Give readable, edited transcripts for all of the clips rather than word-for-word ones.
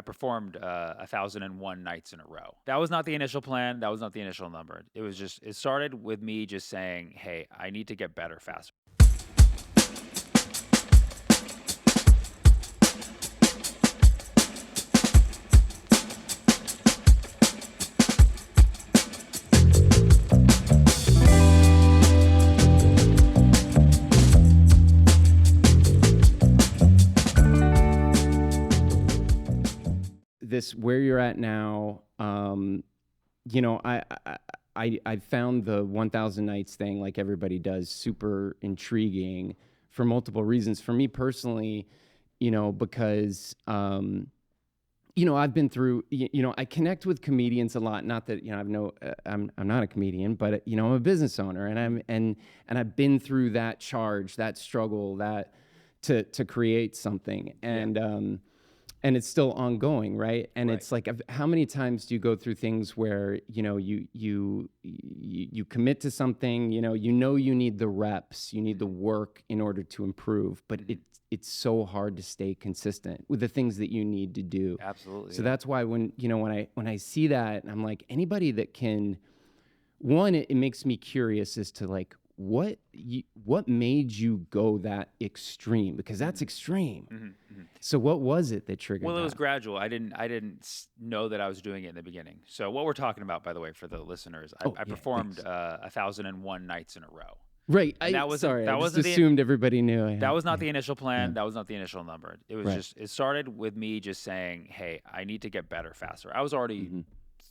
I performed 1,001 nights in a row. That was not the initial plan. That was not the initial number. It was just, it started with me just saying, hey, I need to get better faster. This where you're at now, I found the 1,000 nights thing, like everybody does, super intriguing for multiple reasons. For me personally, because I've been through, I connect with comedians a lot. Not that I'm not a comedian, but I'm a business owner, and I've been through that charge, that struggle, that to create something, and it's still ongoing, right? And it's like, how many times do you go through things where you commit to something, you need the reps, you need the work in order to improve, but it's so hard to stay consistent with the things that you need to do. Absolutely. So that's why when I see that, I'm like, anybody that can, one, it makes me curious as to like, what made you go that extreme? Because that's extreme. So what was it that triggered that? Well, it was gradual. I didn't know that I was doing it in the beginning. So what we're talking about, by the way, for the listeners, I performed 1,001 nights in a row. Right. I just assumed everybody knew. That was not the initial plan. That was not the initial number. It was just, it started with me just saying, hey, I need to get better faster. I was already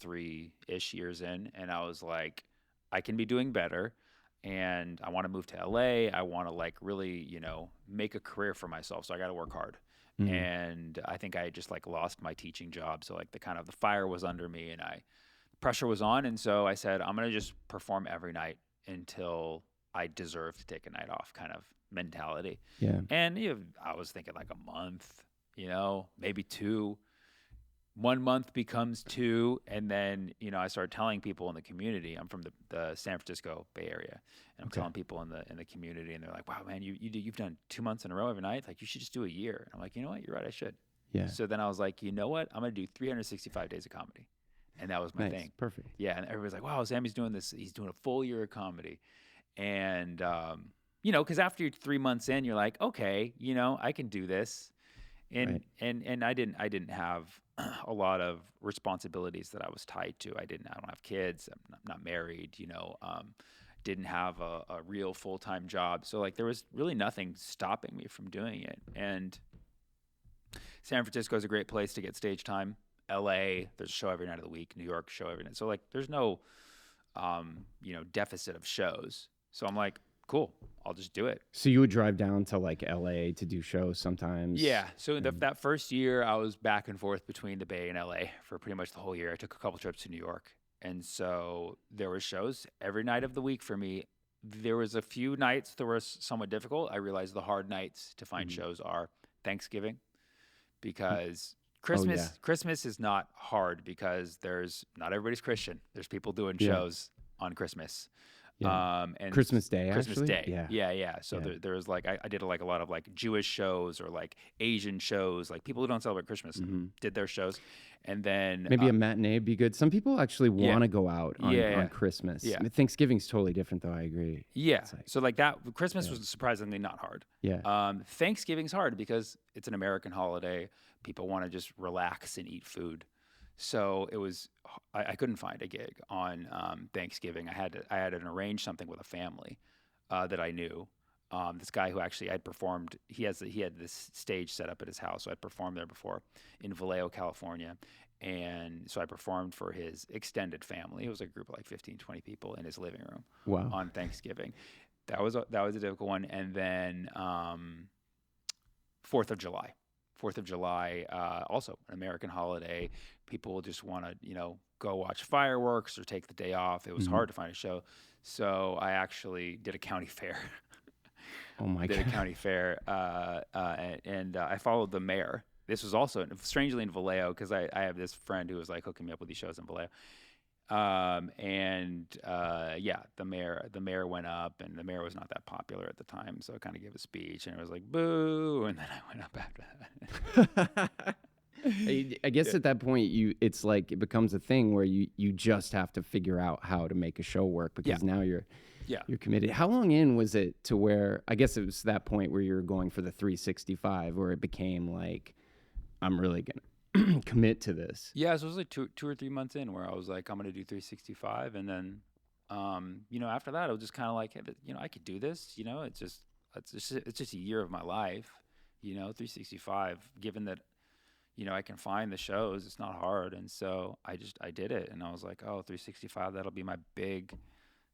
3-ish years in, and I was like, I can be doing better. And I want to move to LA. I want to like really, make a career for myself. So I got to work hard. And I think I just like lost my teaching job. So like the fire was under me, and pressure was on. And so I said, I'm going to just perform every night until I deserve to take a night off kind of mentality. Yeah. And I was thinking like a month, maybe 2. 1 month becomes 2, and then I started telling people in the community. I'm from the San Francisco Bay Area, and I'm telling people in the community, and they're like, "Wow, man, you've done 2 months in a row every night. Like, you should just do a year." And I'm like, "You know what? You're right. I should." Yeah. So then I was like, "You know what? I'm gonna do 365 days of comedy," and that was my thing. Perfect. Yeah, and everybody's like, "Wow, Sammy's doing this. He's doing a full year of comedy," and because after you're 3 months in, you're like, "Okay, I can do this." And I didn't have a lot of responsibilities that I was tied to. I don't have kids. I'm not married. Didn't have a real full-time job. So like there was really nothing stopping me from doing it. And San Francisco is a great place to get stage time. LA, there's a show every night of the week. New York, show every night. So like there's no deficit of shows. So I'm like, cool, I'll just do it. So you would drive down to like LA to do shows sometimes? Yeah. So that first year, I was back and forth between the Bay and LA for pretty much the whole year. I took a couple trips to New York. And so there were shows every night of the week for me. There was a few nights that were somewhat difficult. I realized the hard nights to find shows are Thanksgiving, because Christmas is not hard because not everybody's Christian. There's people doing shows on Christmas. Yeah. And Christmas Day, Christmas actually? Day. Yeah. So there was like, I did like a lot of like Jewish shows or like Asian shows, like people who don't celebrate Christmas did their shows. And then maybe a matinee would be good. Some people actually want to go out on Christmas. Yeah. I mean, Thanksgiving's totally different though. I agree. Yeah. So like that, Christmas was surprisingly not hard. Yeah. Thanksgiving's hard because it's an American holiday. People want to just relax and eat food. So it was, I couldn't find a gig on Thanksgiving. I had to arrange something with a family that I knew. This guy who actually I'd performed, he had this stage set up at his house. So I'd performed there before in Vallejo, California. And so I performed for his extended family. It was a group of like 15, 20 people in his living room on Thanksgiving. That was a difficult one. And then 4th of July. 4th of July, also an American holiday. People just want to, go watch fireworks or take the day off. It was hard to find a show. So I actually did a county fair. Oh my God. Did a county fair. And I followed the mayor. This was also strangely in Vallejo because I have this friend who was like hooking me up with these shows in Vallejo. The mayor went up, and the mayor was not that popular at the time, so I kind of gave a speech, and it was like boo, and then I went up after that. I guess Yeah. at that point it's like it becomes a thing where you just have to figure out how to make a show work Yeah. because now Yeah. you're committed. How long in was it to where I guess it was that point where you were going for the 365 where it became like I'm really gonna commit to this? Yeah, so it was like two or 3 months in where I was like, I'm gonna do 365, and then, after that, I was just kind of like, hey, I could do this. It's just a year of my life. 365. Given that, I can find the shows, it's not hard, and so I did it, and I was like, oh, 365, that'll be my big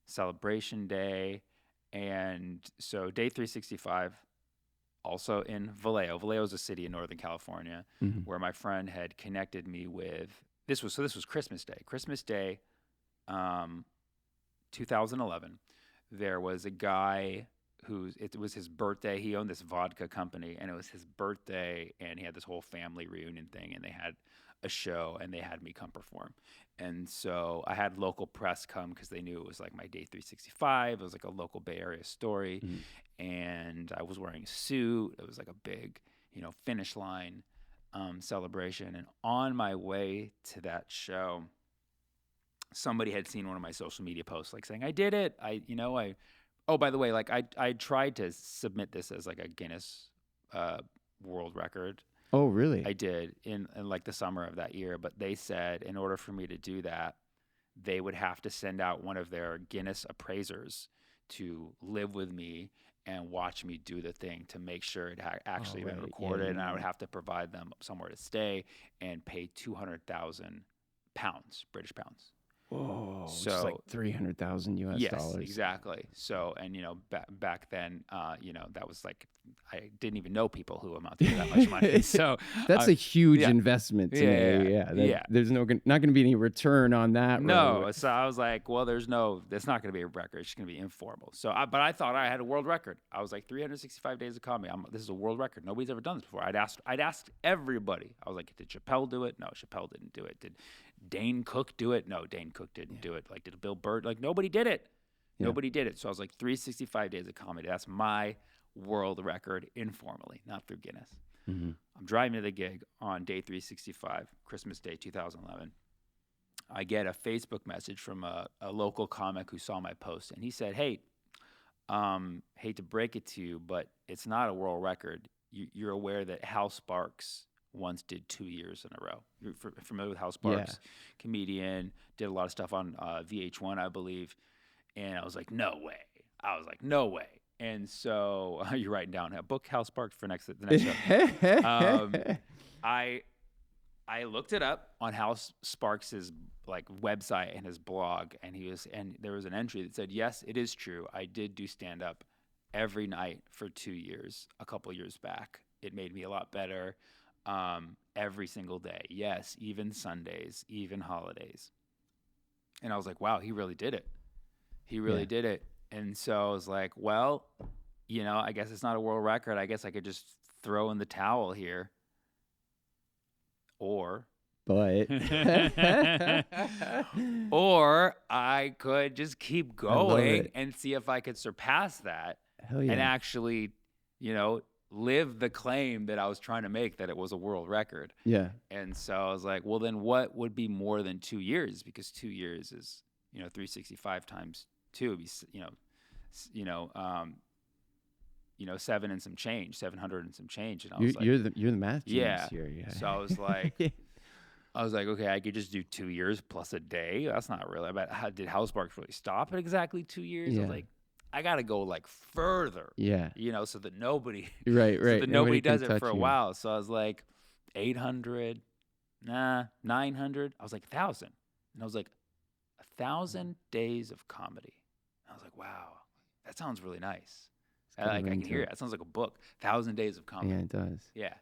celebration day, and so day 365. Also in Vallejo. Vallejo is a city in Northern California Mm-hmm. where my friend had connected me with. This was Christmas Day. Christmas Day, um, 2011. There was a guy it was his birthday. He owned this vodka company, and it was his birthday, and he had this whole family reunion thing, and they had a show, and they had me come perform. And so I had local press come because they knew it was like my day 365. It was like a local Bay Area story, Mm-hmm. and I was wearing a suit. It was like a big, finish line celebration. And on my way to that show, somebody had seen one of my social media posts, like saying, "I did it. I." Oh, by the way, like I tried to submit this as like a Guinness World Record. Oh, really? I did in like the summer of that year, but they said in order for me to do that, they would have to send out one of their Guinness appraisers to live with me and watch me do the thing to make sure it had actually been Right. recorded, Yeah, and I would yeah. have to provide them somewhere to stay and pay 200,000 pounds, British pounds. Whoa, which is like So 300,000 US yes, dollars. exactly. So, and back then, that was like I didn't even know people who amounted to that much money. So That's a huge yeah, investment to me. Yeah, yeah. there's not going to be any return on that. No, so I was like, well, it's not going to be a record. It's going to be informal. But I thought I had a world record. I was like 365 days of comedy. This is a world record. Nobody's ever done this before. I'd asked everybody. I was like, did Chappelle do it? No, Chappelle didn't do it. Did Dane Cook do it? No, Dane Cook didn't do it. Like, did Bill Burr? Like, nobody did it. Yeah. Nobody did it. So I was like, 365 days of comedy. That's my world record informally, not through Guinness. Mm-hmm. I'm driving to the gig on day 365, Christmas Day 2011. I get a Facebook message from a local comic who saw my post, and he said, "Hey, hate to break it to you, but it's not a world record. You're aware that Hal Sparks once did 2 years in a row. You're familiar with Hal Sparks? Yeah. Comedian, did a lot of stuff on VH1, I believe." And I was like, "No way." And so you're writing down a book Hal Sparks for the next show. I looked it up on Hal Sparks's like website and his blog, and there was an entry that said, "Yes, it is true. I did do stand up every night for 2 years, a couple years back. It made me a lot better every single day. Yes, even Sundays, even holidays." And I was like, "Wow, he really did it. He really did it." And so I was like, "Well, I guess it's not a world record. I guess I could just throw in the towel here." Or But or I could just keep I love going it. and see if I could surpass that Hell and yeah. actually, live the claim that I was trying to make, that it was a world record. Yeah. And so I was like, well, then what would be more than 2 years? Because 2 years is, 365 times 2 would be, 700 and some change. And I was You're the math genius yeah. here. Yeah. So I was like, okay, I could just do 2 years plus a day. That's not really. But did Hal Sparks really stop at exactly 2 years? I Yeah. was like, I got to go like further. Yeah. So that nobody, Right. so that nobody can does it touch for a you. while. So I was like, 800, 900. I was like 1,000, and I was like, 1,000 days of comedy. And I was like, wow, that sounds really nice. I can hear it. That sounds like a book. 1,000 days of comedy. Yeah, it does. Yeah.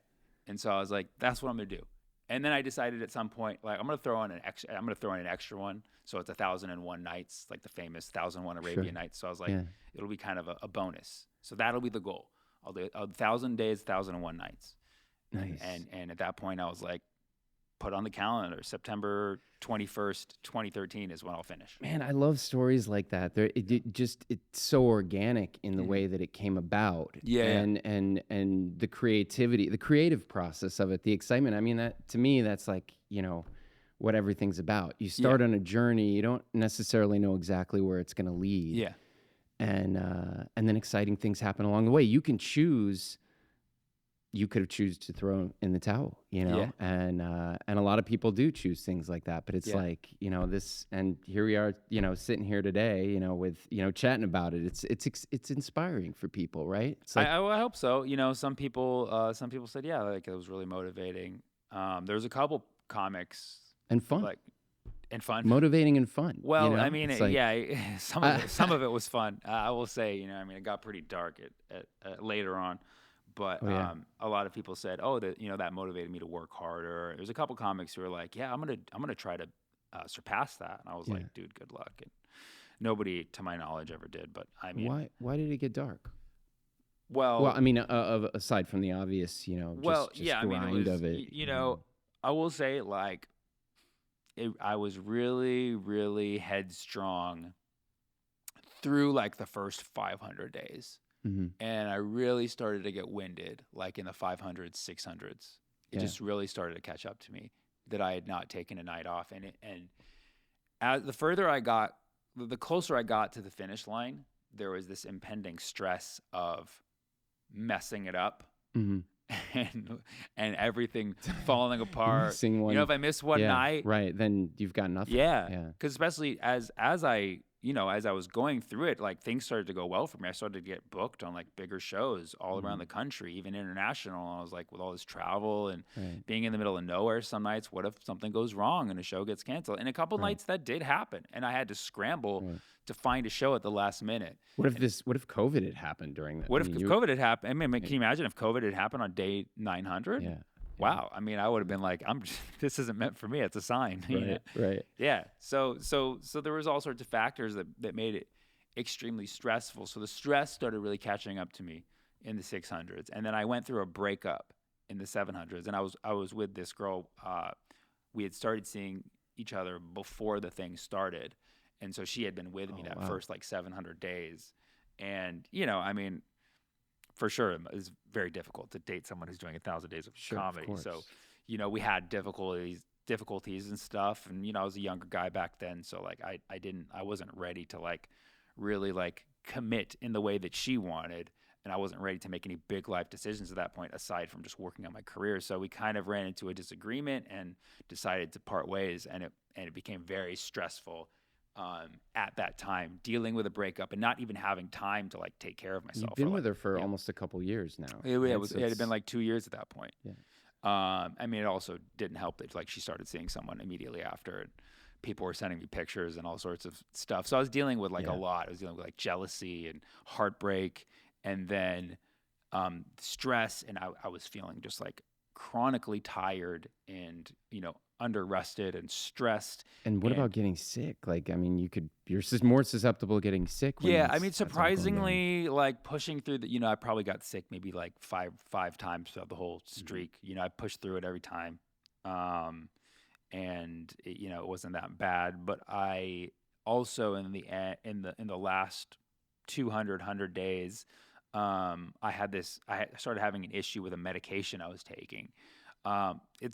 And so I was like, that's what I'm gonna do. And then I decided at some point, like, I'm gonna throw in an extra one. So it's 1,001 nights, like the famous 1,001 Arabian Nights. So I was like, it'll be kind of a bonus. So that'll be the goal. I'll do 1,000 days, 1,001 nights. Nice. And at that point I was like, put on the calendar, September 21st, 2013 is when I'll finish. Man, I love stories like that. It's so organic in the Mhm. way that it came about, Yeah, yeah. and the creativity, the creative process of it, the excitement. I mean, that to me, that's like, what everything's about. You Yeah. start on a journey, you don't necessarily know exactly where it's going to lead, Yeah. and then exciting things happen along the way. You could have choose to throw in the towel, Yeah. and a lot of people do choose things like that. But it's Yeah. like, this, and here we are, sitting here today, with chatting about it. It's inspiring for people, right? It's like, I hope so. Some people said, yeah, like it was really motivating. There's a couple comics and fun, like and fun. motivating and fun. Well, I mean, It's like, yeah, some of it was fun. I will say, I mean, it got pretty dark at later on, but oh yeah, a lot of people said, oh, that motivated me to work harder. There's a couple comics who were like, yeah, I'm gonna try to surpass that, and I was yeah. like, dude, good luck. And nobody, to my knowledge, ever did. But I mean, Why did it get dark? Well, well, I mean, aside from the obvious, just yeah, I mean, it grind was, of it. I will say, like, I was really, really headstrong through like the first 500 days. Mm-hmm. And I really started to get winded, like in the 500s, 600s. It Yeah. just really started to catch up to me that I had not taken a night off. And as the further I got, the closer I got to the finish line, there was this impending stress of messing it up. Mm-hmm. And everything falling apart. Missing one. If I miss one night, right, then you've got nothing. yeah, Yeah. because especially as I as I was going through it, like things started to go well for me. I started to get booked on like bigger shows all around the country, even international. And I was like, with all this travel and Right. being in the middle of nowhere, some nights, what if something goes wrong and a show gets canceled? And a couple nights that did happen, and I had to scramble to find a show at the last minute. What if COVID had happened during that? What if COVID had happened? I mean, can you imagine if COVID had happened on day 900? Yeah. Wow. I mean, I would have been like, this isn't meant for me. It's a sign. Right. Yeah. So there was all sorts of factors that made it extremely stressful. So the stress started really catching up to me in the 600s. And then I went through a breakup in the 700s. And I was with this girl. We had started seeing each other before the thing started. And so she had been with me that first like 700 days. And, I mean, for sure, it's very difficult to date someone who's doing 1,000 days of comedy. Of so, we had difficulties and stuff. And, I was a younger guy back then. So like, I wasn't ready to like really like commit in the way that she wanted. And I wasn't ready to make any big life decisions at that point, aside from just working on my career. So we kind of ran into a disagreement and decided to part ways. And it became very stressful at that time, dealing with a breakup and not even having time to like take care of myself. You've been with her for almost a couple years now. It had been like 2 years at that point. Yeah. I mean, it also didn't help that like she started seeing someone immediately after, and people were sending me pictures and all sorts of stuff. So I was dealing with like a lot. I was dealing with like jealousy and heartbreak, and then stress, and I was feeling just like chronically tired and under rested and stressed. And what about getting sick? Like, I mean, you're more susceptible to getting sick. I mean, surprisingly, like pushing through I probably got sick maybe like five times throughout the whole streak. I pushed through it every time. And it wasn't that bad, but I also in the last 100 days, I started having an issue with a medication I was taking.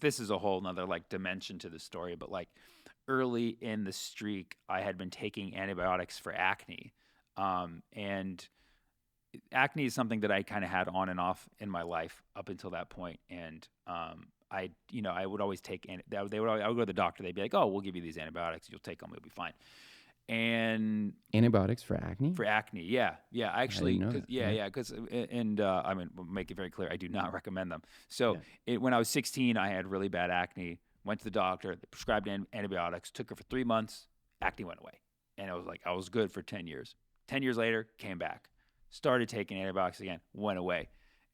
This is a whole nother like dimension to the story, but like early in the streak, I had been taking antibiotics for acne. And acne is something that I kind of had on and off in my life up until that point. And, I would always take, I would go to the doctor. They'd be like, oh, we'll give you these antibiotics. You'll take them. It'll be fine. And antibiotics for acne? For acne, yeah. Actually, because I mean, we'll make it very clear, I do not recommend them. So when I was 16, I had really bad acne. Went to the doctor, they prescribed antibiotics, took it for 3 months, acne went away, and I was good for 10 years. 10 years later, came back, started taking antibiotics again, went away,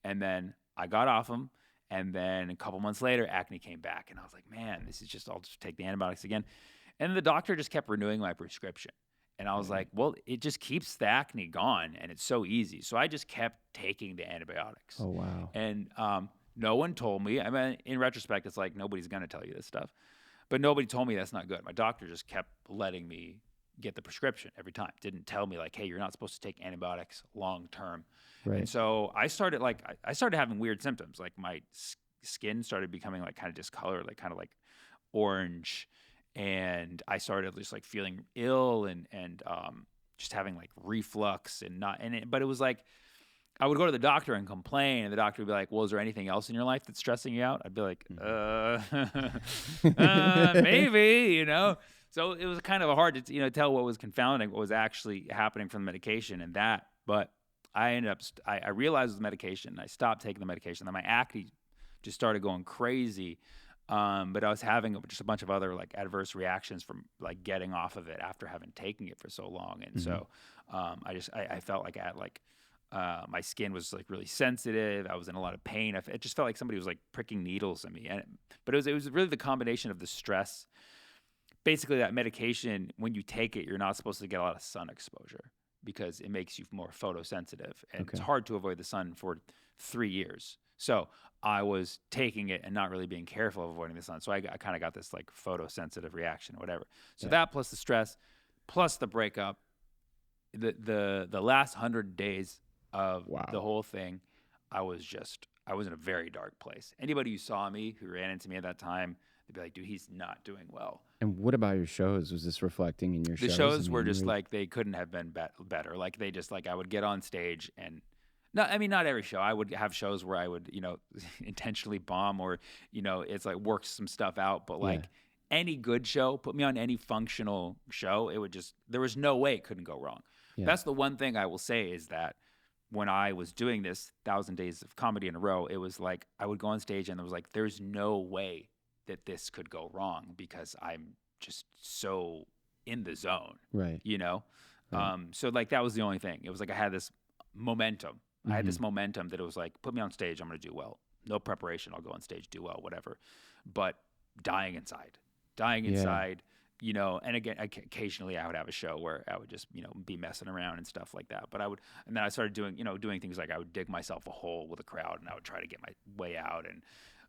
and then I got off them. And then a couple months later, acne came back, and I was like, man, I'll just take the antibiotics again. And the doctor just kept renewing my prescription. And I was like, well, it just keeps the acne gone, and it's so easy. So I just kept taking the antibiotics. Oh, wow. And No one told me. I mean, in retrospect, it's like nobody's gonna tell you this stuff, but nobody told me that's not good. My doctor just kept letting me get the prescription every time. Didn't tell me like, hey, you're not supposed to take antibiotics long term. And Right. so I started like I started having weird symptoms. Like my skin started becoming like kind of discolored, like kind of like orange, and I started just like feeling ill and just having like reflux and not and it, but it was like I would go to the doctor and complain, and the doctor would be like, "Well, is there anything else in your life that's stressing you out?" I'd be like, maybe, you know." So it was kind of hard to tell what was confounding, what was actually happening from the medication, and that. But I ended up, I realized it was medication. And I stopped taking the medication. Then my acne just started going crazy. But I was having just a bunch of other like adverse reactions from like getting off of it after having taken it for so long, and so I felt like I had like my skin was like really sensitive. I was in a lot of pain. It just felt like somebody was like pricking needles in me. But it was really the combination of the stress. Basically, that medication, when you take it, you're not supposed to get a lot of sun exposure because it makes you more photosensitive, and it's Okay. hard to avoid the sun for 3 years. So I was taking it and not really being careful of avoiding the sun. So I kind of got this like photosensitive reaction or whatever. So Yeah. that plus the stress, plus the breakup, the last 100 days of the Wow. whole thing, I was in a very dark place. Anybody who saw me, who ran into me at that time, they'd be like, dude, he's not doing well. And what about your shows? Was this reflecting in your The shows? I shows were mean, just like, they couldn't have been better. Like they just like, I would get on stage and not every show. I would have shows where I would, intentionally bomb or, it's like work some stuff out. But yeah, like any good show, put me on any functional show, there was no way it couldn't go wrong. yeah. That's the one thing I will say is that when I was doing this 1,000 days of comedy in a row, it was like I would go on stage and it was like, there's no way that this could go wrong because I'm just so in the zone, Right. you know? Right. So like that was the only thing. It was like I had this momentum. I had this Mm-hmm. momentum that it was like, put me on stage, I'm going to do well. No preparation, I'll go on stage, do well, whatever. But dying inside, Yeah. and again, occasionally I would have a show where I would just, be messing around and stuff like that. But and then I started doing things like I would dig myself a hole with a crowd and I would try to get my way out and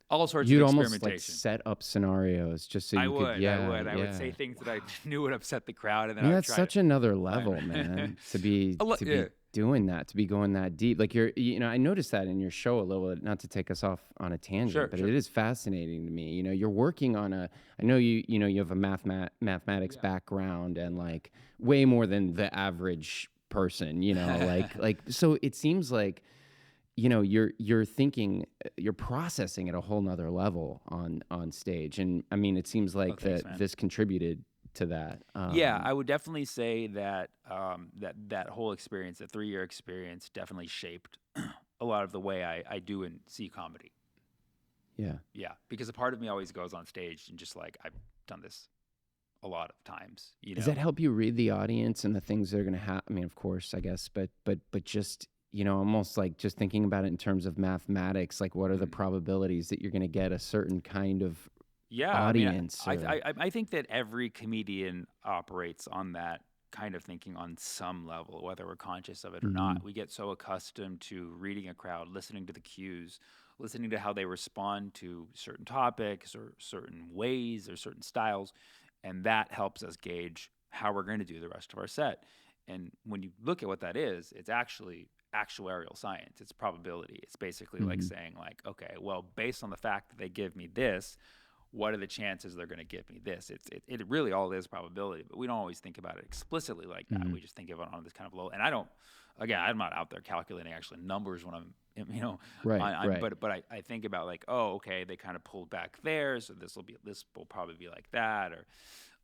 all sorts of You'd almost like experimentation. set up scenarios just so I you could, would, I yeah, would. I would say yeah. things that I knew would upset the crowd, and I then I mean, would that's try to such another find. level, man, to be Yeah. doing that, to be going that deep. Like I noticed that in your show a little bit, not to take us off on a tangent, Sure, but sure. it is fascinating to me. You're working on I know you have a mathematics Yeah. background and like way more than the average person, like so it seems like you're thinking, you're processing at a whole nother level on stage, and I mean it seems Oh, like thanks, that man. this contributed to that. Yeah, I would definitely say that that whole experience, the 3 year experience, definitely shaped a lot of the way I do and see comedy. Yeah. Yeah, because a part of me always goes on stage and just like I've done this a lot of times, Does that help you read the audience and the things they're gonna have? I mean, of course, I guess, but just almost like just thinking about it in terms of mathematics, like what are the Mhm. probabilities that you're gonna get a certain kind of Yeah, I mean, audience or I think that every comedian operates on that kind of thinking on some level, whether we're conscious of it or Mhm. not. We get so accustomed to reading a crowd, listening to the cues, listening to how they respond to certain topics or certain ways or certain styles, and that helps us gauge how we're going to do the rest of our set. And when you look at what that is, it's actually actuarial science. It's probability. It's basically like Mhm. saying like, okay, well, based on the fact that they give me this, what are the chances they're going to give me this? It really all is probability, but we don't always think about it explicitly like that. Mhm. We just think of it on this kind of low. And I don't, again, I'm not out there calculating actually numbers when I'm, Right, right. but I think about like, oh, okay, they kind of pulled back there, so this will probably be like that or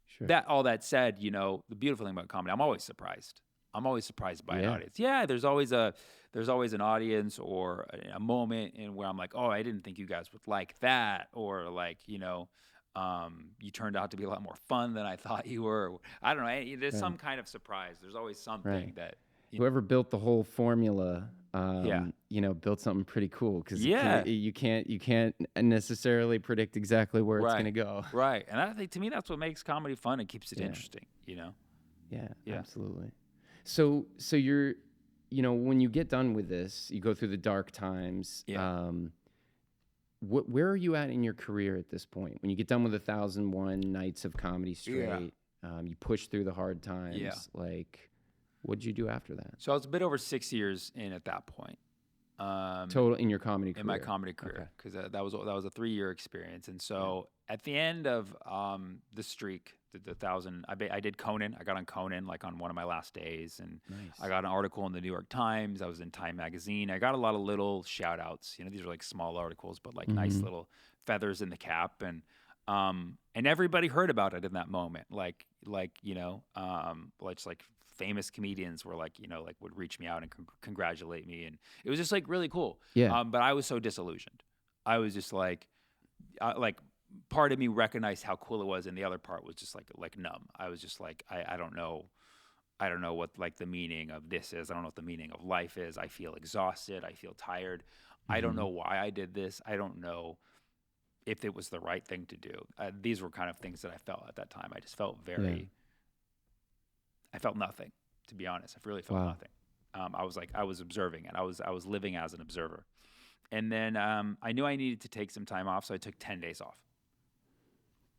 Sure. that. All that said, the beautiful thing about comedy, I'm always surprised. I'm always surprised by an Yeah. audience. Yeah, there's always an audience or a moment in where I'm like, oh, I didn't think you guys would like that, or like, you turned out to be a lot more fun than I thought you were. I don't know. There's Right. some kind of surprise. There's always something Right. that, Whoever built the whole formula, yeah, built something pretty cool because yeah, you can't necessarily predict exactly where it's right, gonna go. right. And I think to me that's what makes comedy fun and keeps it Yeah. interesting. Yeah. Yeah. Absolutely. So when you get done with this, you go through the dark times. Yeah. where are you at in your career at this point? When you get done with 1,001 nights of comedy Yeah. straight, you push through the hard Yeah. times. Like, what'd you do after that? So I was a bit over 6 years in at that point. Total in your comedy In my career. comedy Okay. career, because that was a 3 year experience. And so at the end of the streak, the thousand, I did Conan. I got on Conan like on one of my last days, and I Nice. got an article in the New York Times. I was in Time Magazine. I got a lot of little shout outs. You know, these are like small articles, but like nice Mm-hmm. little feathers in the cap, and everybody heard about it in that moment. Like just like famous comedians were like, like would reach me out and congratulate me, and it was just like really cool. Yeah. But I was so disillusioned. I was just like part of me recognized how cool it was, and the other part was just like numb. I was just like, I don't know. I don't know what like the meaning of this is. I don't know what the meaning of life is. I feel exhausted. I feel tired. I don't Mm-hmm. know why I did this. I don't know if it was the right thing to do. These were kind of things that I felt at that time. I just felt I felt nothing, to be honest. I really felt Wow. nothing. I was observing it. I was living as an observer. And then I knew I needed to take some time off, so I took 10 days off.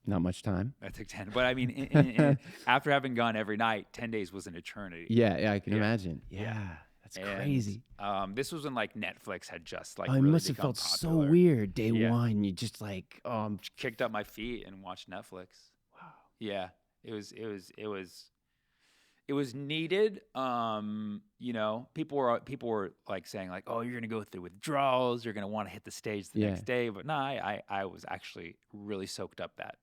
Not much time. I took 10, but I mean, after having gone every night, 10 days was an eternity. Yeah, I can Yeah. imagine. Yeah, that's And crazy. this was when like Netflix had just like Oh, it really must have become felt so popular. weird day Yeah. one. You just like, Kicked up my feet and watched Netflix. wow. Yeah, it was needed. People were like saying like, oh, you're gonna go through withdrawals. You're gonna want to hit the stage the next day. But no, I was actually really soaked up that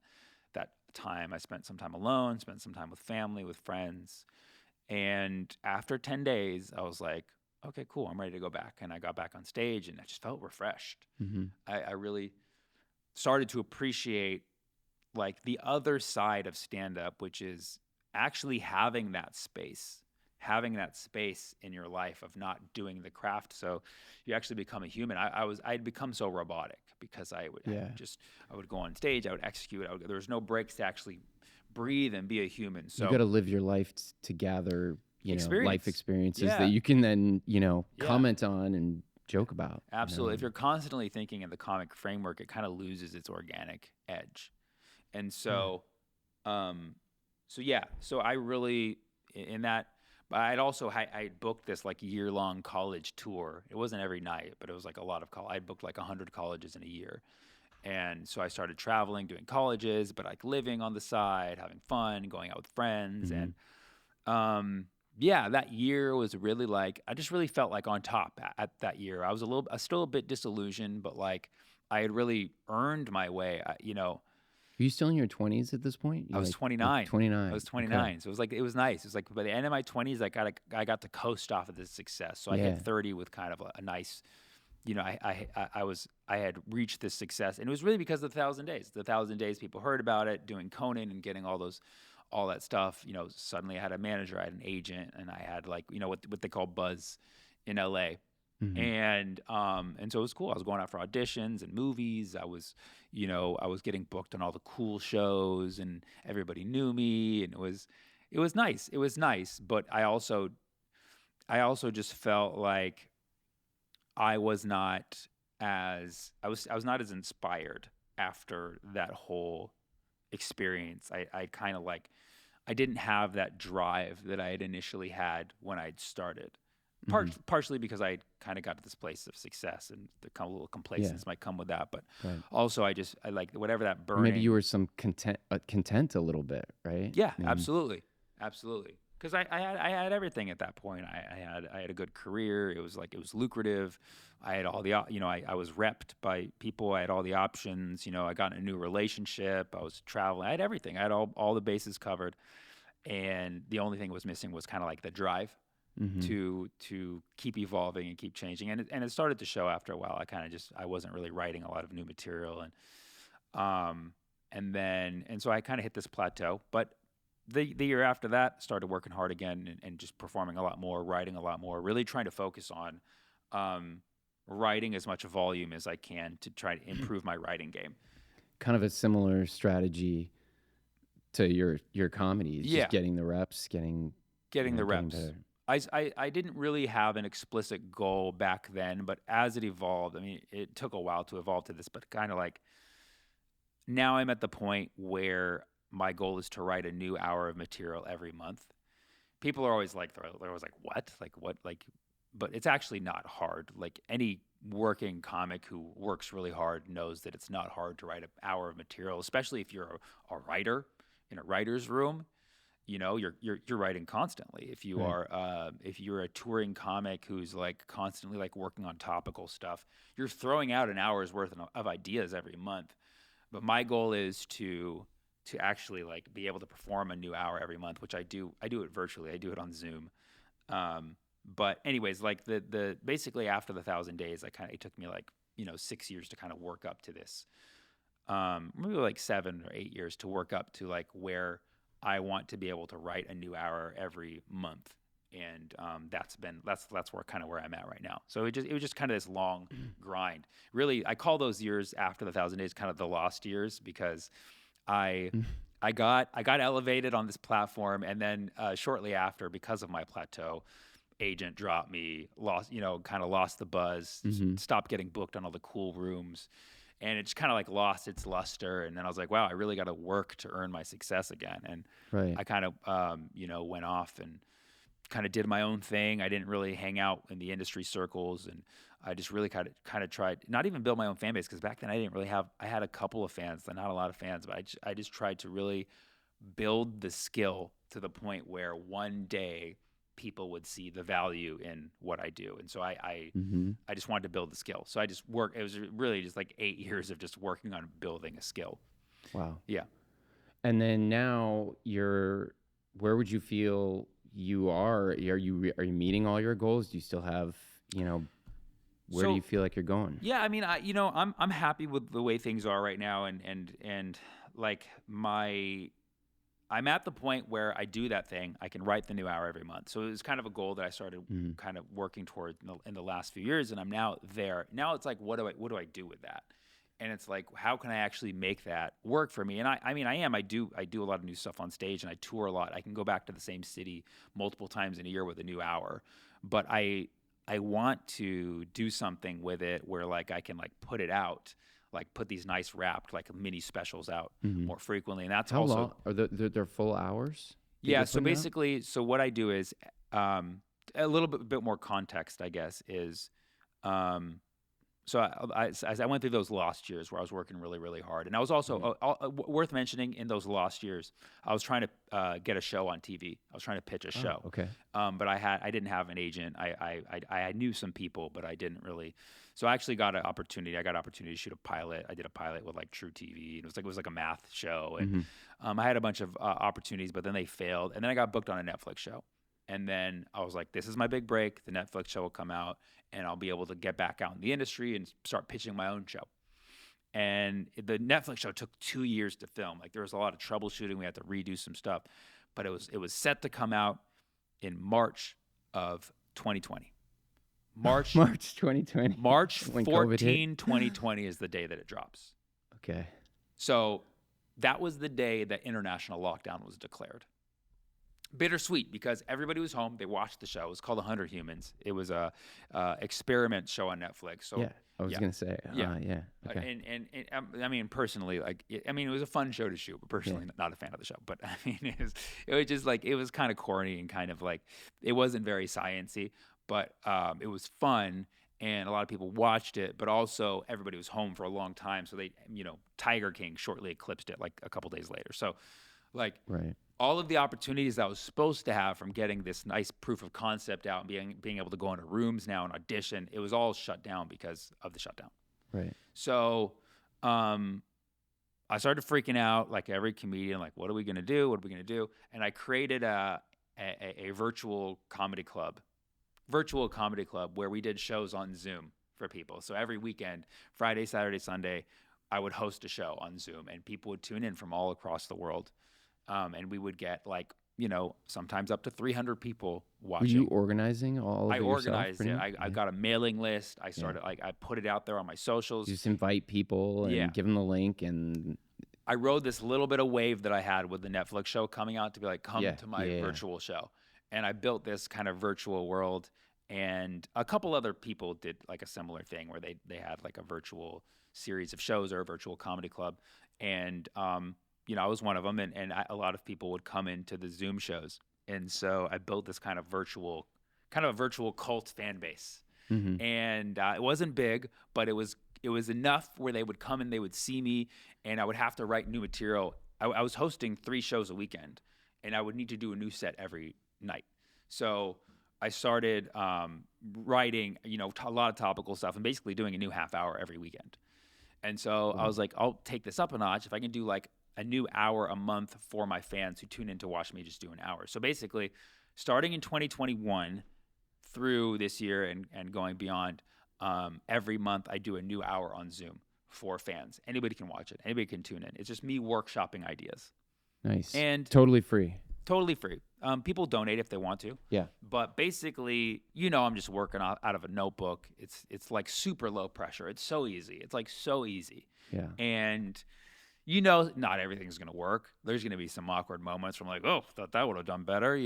time. I spent some time alone, spent some time with family, with friends, and after 10 days, I was like, okay, cool, I'm ready to go back. And I got back on stage, and I just felt refreshed. Mm-hmm. I really started to appreciate like the other side of stand up, which is actually having that space in your life of not doing the craft. So you actually become a human. I'd become so robotic because I would go on stage, I would execute, there was no breaks to actually breathe and be a human. So You got to live your life to gather, life experiences Yeah. that you can then, Yeah. comment on and joke about. Absolutely. If you're constantly thinking in the comic framework, it kind of loses its organic edge. And so, so I really in that. But I booked this like year-long college tour. It wasn't every night, but it was like a lot of I booked like 100 colleges in a year, and so I started traveling, doing colleges, but like living on the side, having fun, going out with friends, Mhm. and that year was really like I just really felt like on top at that year. I was still a bit disillusioned, but like I had really earned my way. Are you still in your 20s at this point? I was 29. 29. I was 29. So it was nice. It was like by the end of my 20s, I got to coast off of this success. So I hit 30 with kind of a nice, I had reached this success, and it was really because of the 1,000 days. The 1,000 days, people heard about it, doing Conan and getting all that stuff. Suddenly I had a manager, I had an agent, and I had like what they call buzz in LA. Mhm. And so it was cool. I was going out for auditions and movies. I was getting booked on all the cool shows, and everybody knew me, and it was nice. It was nice, but I also just felt like I was not I was not as inspired after that whole experience. I kind of like I didn't have that drive that I had initially had when I'd started. Partially because I kind of got to this place of success, and a little complacence might come with that. But also, I like whatever that burning. Maybe you were some content a little bit, right? Yeah, absolutely. Because I had everything at that point. I had a good career. It was lucrative. I had all the I was repped by people. I had all the options. I got in a new relationship. I was traveling. I had everything. I had all the bases covered, and the only thing was missing was kind of like the drive. To keep evolving and keep changing, and it started to show after a while. I wasn't really writing a lot of new material, and so I kind of hit this plateau. But the year after that, started working hard again and just performing a lot more, writing a lot more, really trying to focus on writing as much volume as I can to try to improve my writing game. Kind of a similar strategy to your comedy, is just getting the reps, getting the reps. better. I didn't really have an explicit goal back then, but as it evolved, I mean, it took a while to evolve to this, but kind of like now I'm at the point where my goal is to write a new hour of material every month. People are always like, they're always like, what? Like, what? Like, but it's actually not hard. Like, any working comic who works really hard knows that it's not hard to write an hour of material, especially if you're a writer in a writer's room. You know, you're writing constantly. Right. If you're a touring comic who's like constantly like working on topical stuff, you're throwing out an hour's worth of ideas every month. But my goal is to actually like be able to perform a new hour every month, which I do. I do it virtually. I do it on Zoom. But anyways, like the basically after the 1,000 days, it took me like 6 years to kind of work up to this. Maybe like 7 or 8 years to work up to like where I want to be able to write a new hour every month. And that's where I'm at right now. So it was just kind of this long grind. Really, I call those years after the 1,000 days kind of the lost years because I I got elevated on this platform, and then shortly after, because of my plateau, agent dropped me, kind of lost the buzz, Mm-hmm. stopped getting booked on all the cool rooms, and it just kind of like lost its luster. And then I was like, wow, I really got to work to earn my success again. And Right. I kind of went off and kind of did my own thing. I didn't really hang out in the industry circles, and I just really kind of tried not even build my own fan base because back then I didn't really have. I had a couple of fans, not a lot of fans, but I just tried to really build the skill to the point where one day people would see the value in what I do. And so Mm-hmm. I just wanted to build the skill. So I just worked. It was really just like 8 years of just working on building a skill. Wow. Yeah. And then now where would you feel you are? Are you meeting all your goals? Do you still have, where do So you feel like you're going? yeah, I mean, I'm happy with the way things are right now, and like I'm at the point where I do that thing. I can write the new hour every month. So it was kind of a goal that I started Mm-hmm. kind of working toward in the last few years, and I'm now there. Now it's like, what do I do with that? And it's like, how can I actually make that work for me? And I mean, I do a lot of new stuff on stage, and I tour a lot. I can go back to the same city multiple times in a year with a new hour, but I want to do something with it where like I can like put it out, like put these nice wrapped like mini specials out Mm-hmm. more frequently. And that's How also long are they're full hours that yeah. you're So putting out? basically, so what I do is a little bit more context, I guess, is um, so as I went through those lost years where I was working really, really hard, and I was Mm-hmm. also worth mentioning in those lost years, I was trying to get a show on TV. I was trying to pitch a Oh, show, okay. but I didn't have an agent. I knew some people, but I didn't really. So I actually got an opportunity. I got an opportunity to shoot a pilot. I did a pilot with like True TV. And it was like a math show, and Mm-hmm. I had a bunch of opportunities, but then they failed, and then I got booked on a Netflix show. And then I was like, this is my big break. The Netflix show will come out, and I'll be able to get back out in the industry and start pitching my own show. And the Netflix show took 2 years to film. Like there was a lot of troubleshooting. We had to redo some stuff, but it was set to come out in March of 2020. March March 2020. March When COVID hit. 14, 2020 is the day that it drops. Okay. So that was the day that international lockdown was declared. Bittersweet because everybody was home. They watched the show. It was called 100 Humans. It was a experiment show on Netflix. So Yeah, I was yeah, gonna say. yeah. Yeah. Okay. I mean, personally, like, it was a fun show to shoot, but personally, Yeah. not a fan of the show. But I mean, it was just like, it was kind of corny and kind of like, it wasn't very sciency, but it was fun. And a lot of people watched it, but also everybody was home for a long time. So Tiger King shortly eclipsed it like a couple days later. So, like, Right. all of the opportunities that I was supposed to have from getting this nice proof of concept out and being able to go into rooms now and audition, it was all shut down because of the shutdown. Right. So I started freaking out like every comedian, like, what are we going to do? What are we going to do? And I created a virtual comedy club where we did shows on Zoom for people. So every weekend, Friday, Saturday, Sunday, I would host a show on Zoom, and people would tune in from all across the world. And we would get like, sometimes up to 300 people watching. Were you organizing all of I it yourself? organized it. I got a mailing list. I started I put it out there on my socials. You just invite people and Yeah. give them the link and I rode this little bit of wave that I had with the Netflix show coming out to be like, come Yeah, to my yeah. virtual show. and I built this kind of virtual world. And a couple other people did like a similar thing where they had like a virtual series of shows or a virtual comedy club. And, I was one of them, and a lot of people would come into the Zoom shows. And so I built this kind of a virtual cult fan base. Mm-hmm. And it wasn't big, but it was enough where they would come and they would see me, and I would have to write new material. I was hosting 3 shows a weekend, and I would need to do a new set every night. So I started writing, a lot of topical stuff, and basically doing a new half hour every weekend. And so I was like, I'll take this up a notch if I can do like a new hour a month for my fans who tune in to watch me just do an hour. So basically, starting in 2021 through this year and going beyond, every month I do a new hour on Zoom for fans. Anybody can watch it. Anybody can tune in. It's just me workshopping ideas. Nice. And totally free. Totally free. People donate if they want to. Yeah. But basically, I'm just working out of a notebook. It's like super low pressure. It's so easy. It's like so easy. Yeah. And not everything's gonna work. There's gonna be some awkward moments where I'm like, oh, thought that would have done better.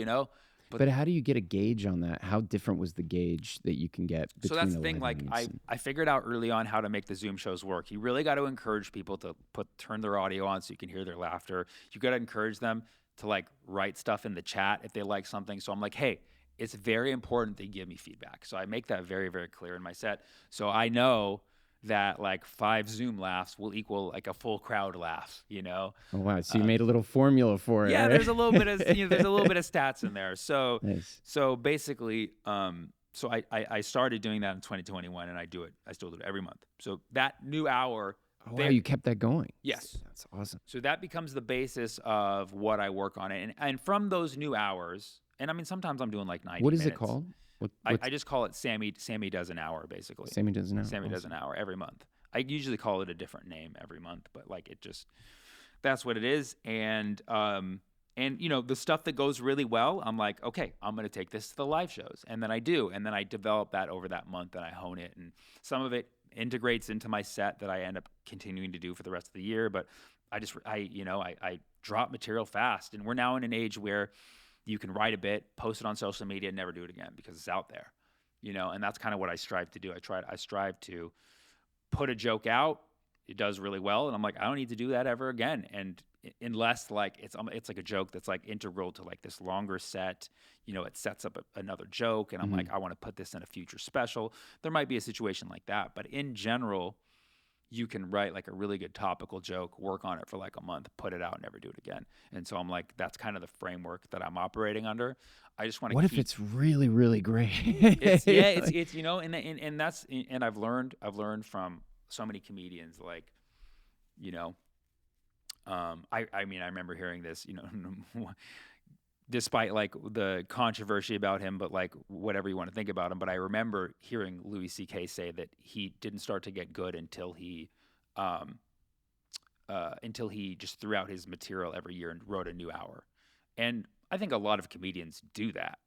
But how do you get a gauge on that? How different was the gauge that you can get between So that's the thing. Like I figured out early on how to make the Zoom shows work. You really got to encourage people to turn their audio on so you can hear their laughter. You got to encourage them to like write stuff in the chat if they like something. So I'm like, hey, it's very important that you give me feedback. So I make that very, very clear in my set. So I know that like 5 Zoom laughs will equal like a full crowd laugh, Oh wow! So you made a little formula for it. Yeah, right? There's a little bit of there's a little bit of stats in there. So nice. So basically, so I started doing that in 2021, and I still do it every month. So that new hour. Oh, wow, you kept that going. Yes. That's awesome. So that becomes the basis of what I work on. And from those new hours, and I mean, sometimes I'm doing like 90 What is minutes. it called? I just call it Sammy does an hour, basically. Sammy does an hour. Sammy does an hour every month. I usually call it a different name every month, but like that's what it is. And the stuff that goes really well, I'm like, okay, I'm going to take this to the live shows. And then I do. And then I develop that over that month, and I hone it. And some of it integrates into my set that I end up continuing to do for the rest of the year. But I drop material fast. And we're now in an age where you can write a bit, post it on social media, and never do it again because it's out there, and that's kind of what I strive to do. I strive to put a joke out. It does really well. And I'm like, I don't need to do that ever again. And unless like it's like a joke that's like integral to like this longer set, it sets up another joke. And I'm like, I want to put this in a future special. There might be a situation like that. But in general, you can write like a really good topical joke, work on it for like a month, put it out, never do it again. And so I'm like, that's kind of the framework that I'm operating under. I just want to. What if it's really, really great? it's and that's, and I've learned from so many comedians, like, I mean, I remember hearing this, despite like the controversy about him, but like whatever you want to think about him. But I remember hearing Louis C.K. say that he didn't start to get good until he just threw out his material every year and wrote a new hour. And I think a lot of comedians do that.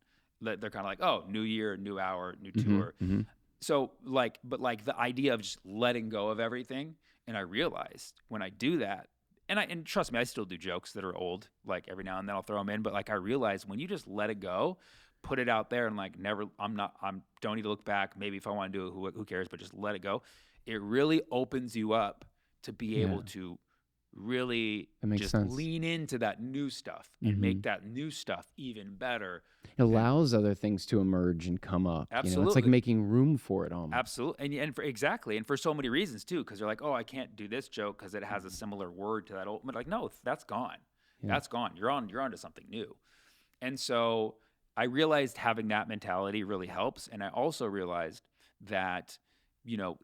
They're kind of like, oh, new year, new hour, new tour. Mm-hmm. So like, but like the idea of just letting go of everything. And I realized when I do that, and trust me, I still do jokes that are old, like every now and then I'll throw them in. But like, I realize when you just let it go, put it out there and like don't need to look back. Maybe if I want to do it, who cares, but just let it go. It really opens you up to be able to really just lean into that new stuff and make that new stuff even better. It allows other things to emerge and come up. Absolutely. It's like making room for it almost. Absolutely. And for so many reasons too, because they're like, oh, I can't do this joke because it has a similar word to that old, but like, no, that's gone. Yeah. That's gone. You're on to something new. And so I realized having that mentality really helps. And I also realized that,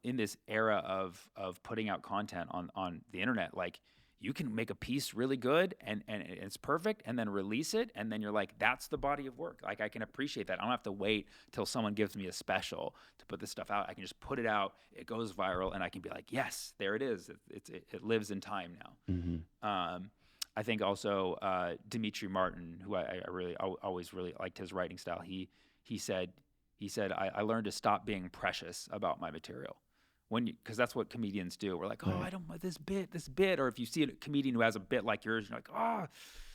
in this era of putting out content on the internet, like, you can make a piece really good and it's perfect and then release it. And then you're like, that's the body of work. Like, I can appreciate that. I don't have to wait till someone gives me a special to put this stuff out. I can just put it out. It goes viral and I can be like, yes, there it is. It lives in time now. Mm-hmm. I think also Dimitri Martin, who I really always really liked his writing style. He said, I learned to stop being precious about my material. Because that's what comedians do. We're like, oh, I don't want this bit. Or if you see a comedian who has a bit like yours, you're like, oh,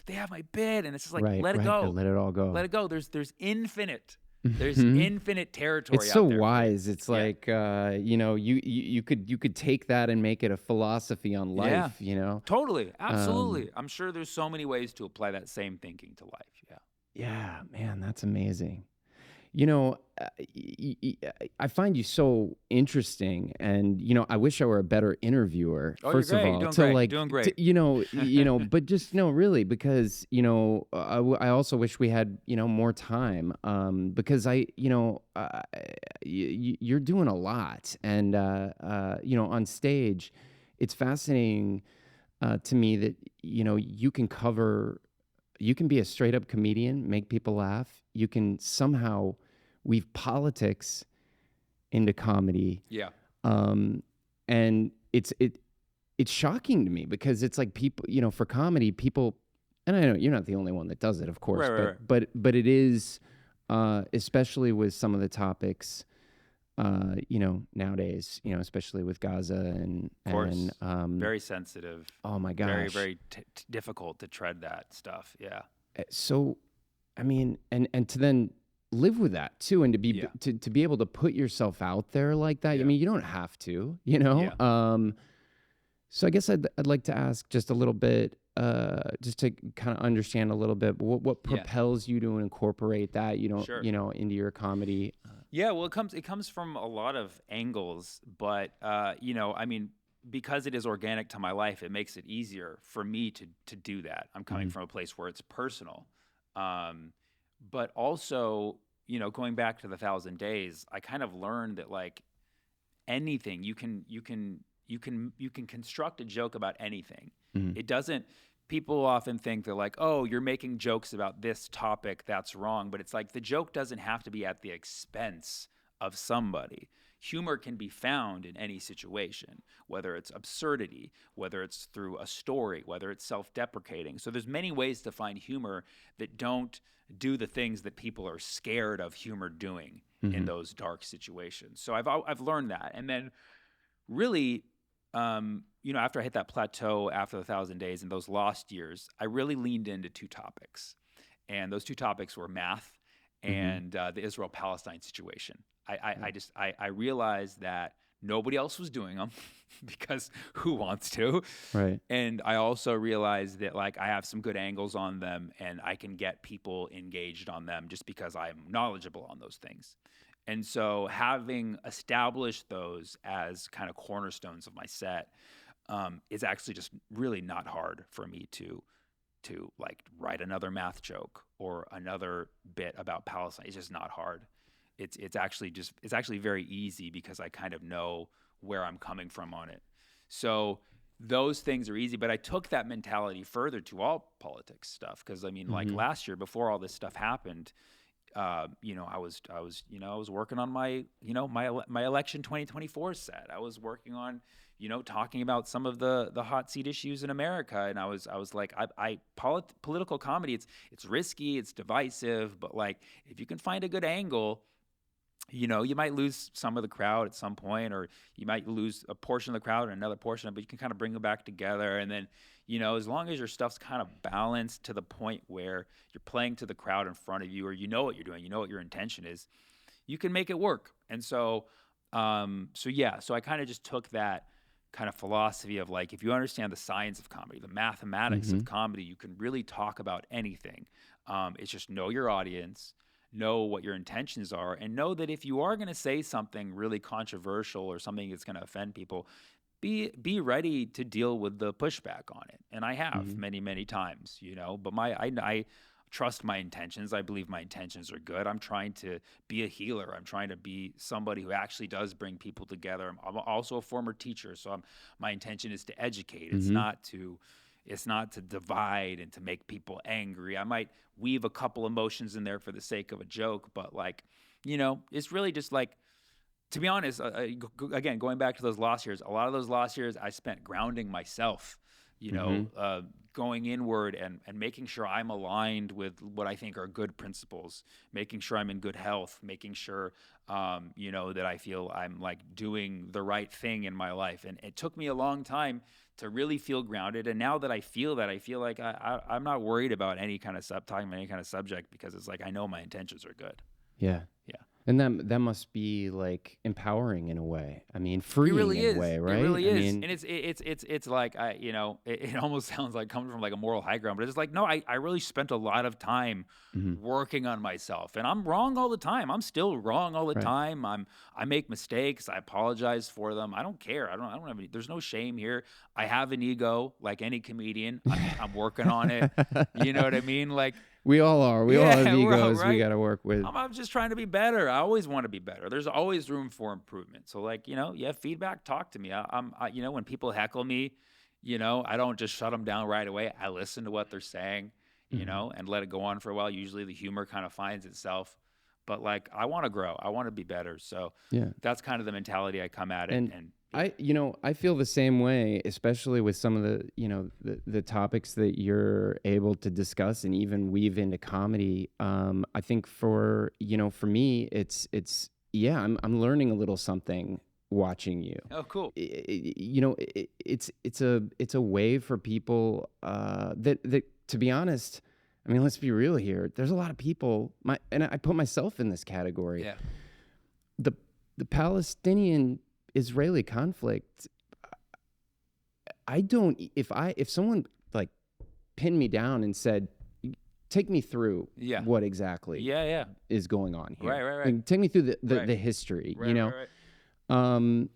they have my bid. And it's just like, Right, let it right. go. Let it all Let go. it go. There's Mhm. infinite It's territory so out there for you. wise. It's Yeah. like, you could take that and make it a philosophy on Yeah. life, you know? Totally. Um, Absolutely. I'm sure there's so many ways to apply that same thinking to life. Yeah. yeah, man, that's amazing. You know, I find you so interesting, and I wish I were a better interviewer. Oh, you're First of great. You're all, doing to great. You're like, doing great. but just no, really, because I also wish we had more time. Because you're doing a lot, and on stage, it's fascinating to me that you can be a straight up comedian, make people laugh. You can somehow weave politics into comedy. Yeah. And it's shocking to me because it's like people, for comedy, people, and I know you're not the only one that does it, of Right, course, right, but right. but it is especially with some of the topics nowadays, especially with Gaza Of and course. Very sensitive. oh my Very, gosh. very difficult to tread that stuff. Yeah. So I mean, and to then live with that too, and to be Yeah. to be able to put yourself out there like that. I Yeah. mean, you don't have to, you know. Yeah. So I guess I'd like to ask just a little bit, just to kind of understand a little bit what Yeah. propels you to incorporate that, Sure. into your comedy. Yeah, well, it comes from a lot of angles, but I mean, because it is organic to my life, it makes it easier for me to do that. I'm coming Mhm. from a place where it's personal, um, but also, going back to the 1,000 days, I kind of learned that like anything you can construct a joke about anything. Mhm. It doesn't People often think they're like, "Oh, you're making jokes about this topic, that's wrong." But it's like the joke doesn't have to be at the expense of somebody. Humor can be found in any situation, whether it's absurdity, whether it's through a story, whether it's self-deprecating. So there's many ways to find humor that don't do the things that people are scared of humor doing in Mhm. those dark situations. So I've learned that. And then really, after I hit that plateau after the 1,000 days and those lost years, I really leaned into two topics. And those two topics were math Mhm. and the Israel Palestine situation. Yeah. I realized that nobody else was doing them because who wants to? Right. And I also realized that like I have some good angles on them and I can get people engaged on them just because I'm knowledgeable on those things. And so having established those as kind of cornerstones of my set is actually just really not hard for me to like write another math joke or another bit about Palestine. It's just not hard. It's actually very easy because I kind of know where I'm coming from on it. So those things are easy, but I took that mentality further to all politics stuff because I mean, like Mhm. last year before all this stuff happened, I was working on my election 2024 set. I was working on, talking about some of the hot seat issues in America, and I was like, political comedy. It's risky, it's divisive, but like if you can find a good angle, you might lose some of the crowd at some point, or you might lose a portion of the crowd and another portion, but you can kind of bring them back together. And then, as long as your stuff's kind of balanced to the point where you're playing to the crowd in front of you, or you know what you're doing, you know what your intention is, you can make it work. And so I kind of just took that kind of philosophy of like, if you understand the science of comedy, the mathematics of Mhm. comedy, you can really talk about anything. It's just know your audience, know what your intentions are, and know that if you are going to say something really controversial or something that's going to offend people, be ready to deal with the pushback on it. And I have Mhm. many many times, but I trust my intentions. I believe my intentions are good. I'm trying to be a healer. I'm trying to be somebody who actually does bring people together. I'm also a former teacher, so my intention is to educate. Mhm. It's not to divide and to make people angry. I might weave a couple emotions in there for the sake of a joke, but like, it's really just like, to be honest, again, going back to those lost years, a lot of those lost years I spent grounding myself you Mm-hmm. know, going inward and making sure I'm aligned with what I think are good principles, making sure I'm in good health, making sure, you know, that I feel I'm like doing the right thing in my life. And it took me a long time to really feel grounded. And now that I feel that, I feel like I'm not worried about any kind of talking about any kind of subject, because it's like I know my intentions are good. Yeah. Yeah. And that must be like empowering in a way. I mean, It freeing really in a is. way, It right? really I is. mean, And it's like, you know, it almost sounds like coming from like a moral high ground, but it's like, no, I really spent a lot of time mhm, working on myself, and I'm wrong all the time. I'm still wrong all the right. time. I make mistakes. I apologize for them. I don't care. I don't have any, there's no shame here. I have an ego like any comedian. I'm working on it. You know what I mean? Like, We all are. We all have yeah, we're all egos we right. got to work with. I'm just trying to be better. I always want to be better. There's always room for improvement. So, like, you know, you have feedback, talk to me. You know, when people heckle me, you know, I don't just shut them down right away. I listen to what they're saying, you Mhm. know, and let it go on for a while. Usually the humor kind of finds itself. But like, I want to grow. I want to be better. So Yeah. that's kind of the mentality I come at it. And And I feel the same way, especially with some of the, the topics that you're able to discuss and even weave into comedy. I think for me, yeah, I'm learning a little something watching you. oh, cool. It's a way for people that to be honest, I mean, let's be real here. There's a lot of people, and I put myself in this category. Yeah. The Palestinian Israeli conflict, if someone like pinned me down and said, take me through Yeah. what exactly Yeah. is going on here. Right. Like, take me through Right. the history, Right. you know? Right.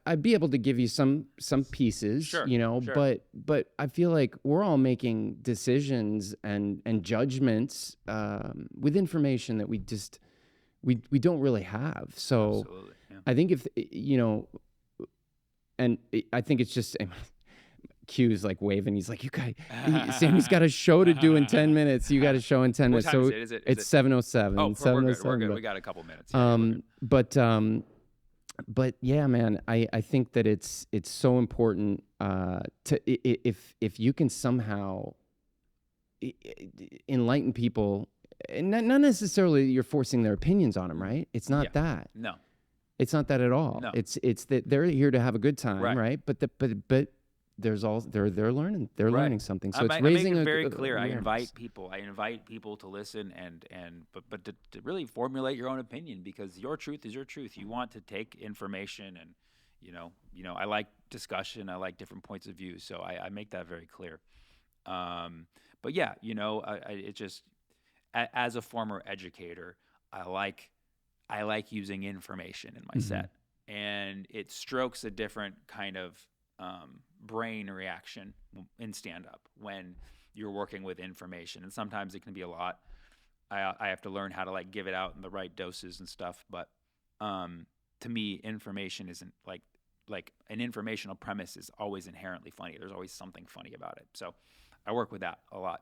I'd be able to give you some pieces, Sure. you know, Sure. but I feel like we're all making decisions and judgments with information that we don't really have. So Absolutely. Yeah. I think if I think it's just Q's like waving. He's like, Sammy's got a show to do in 10 minutes. You got a show in 10 What minutes. time So is it? it's 7:07. Oh, we're good. We're good. But, We got a couple minutes. Yeah, we're good. but yeah, man, I think that it's so important if you can somehow enlighten people, and not necessarily you're forcing their opinions on them, right? It's not that. No. It's not that at all. No. It's that they're here to have a good time, right? But there's all they're learning. They're learning something. So it's raising I make it a very clear. awareness. I invite people to listen but to really formulate your own opinion, because your truth is your truth. You want to take information, and you know I like discussion. I like different points of view. So I make that very clear. But yeah, it just as a former educator, I like using information in my set, and it strokes a different kind of brain reaction in stand-up when you're working with information, and sometimes it can be a lot. I have to learn how to like give it out in the right doses and stuff, but to me, information isn't like an informational premise is always inherently funny. There's always something funny about it, so I work with that a lot.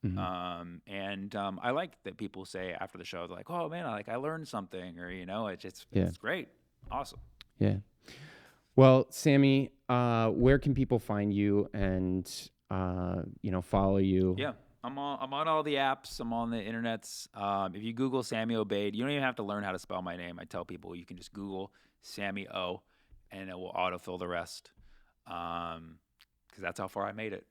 I like that people say after the show, like, "Oh man, I learned something," or it's great, awesome. Yeah. Well, Sammy, where can people find you and follow you? Yeah, I'm on all the apps. I'm on the internets. If you Google Sammy Obeid, you don't even have to learn how to spell my name. I tell people you can just Google Sammy O, and it will autofill the rest. Because that's how far I made it.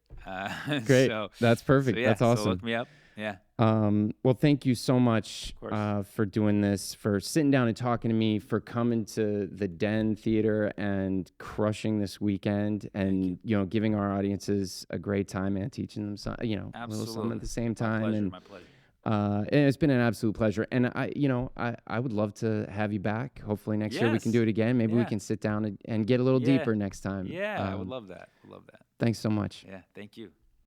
Great. That's perfect. That's awesome. So look me up. Yeah. Well, thank you so much for doing this, for sitting down and talking to me, for coming to the Den Theater and crushing this weekend, and giving our audiences a great time and teaching them a little something at the same time. My pleasure. And it's been an absolute pleasure. And I would love to have you back. Hopefully next year we can do it again. Maybe we can sit down and get a little deeper next time. Yeah, I would love that. Thanks so much. Yeah, thank you.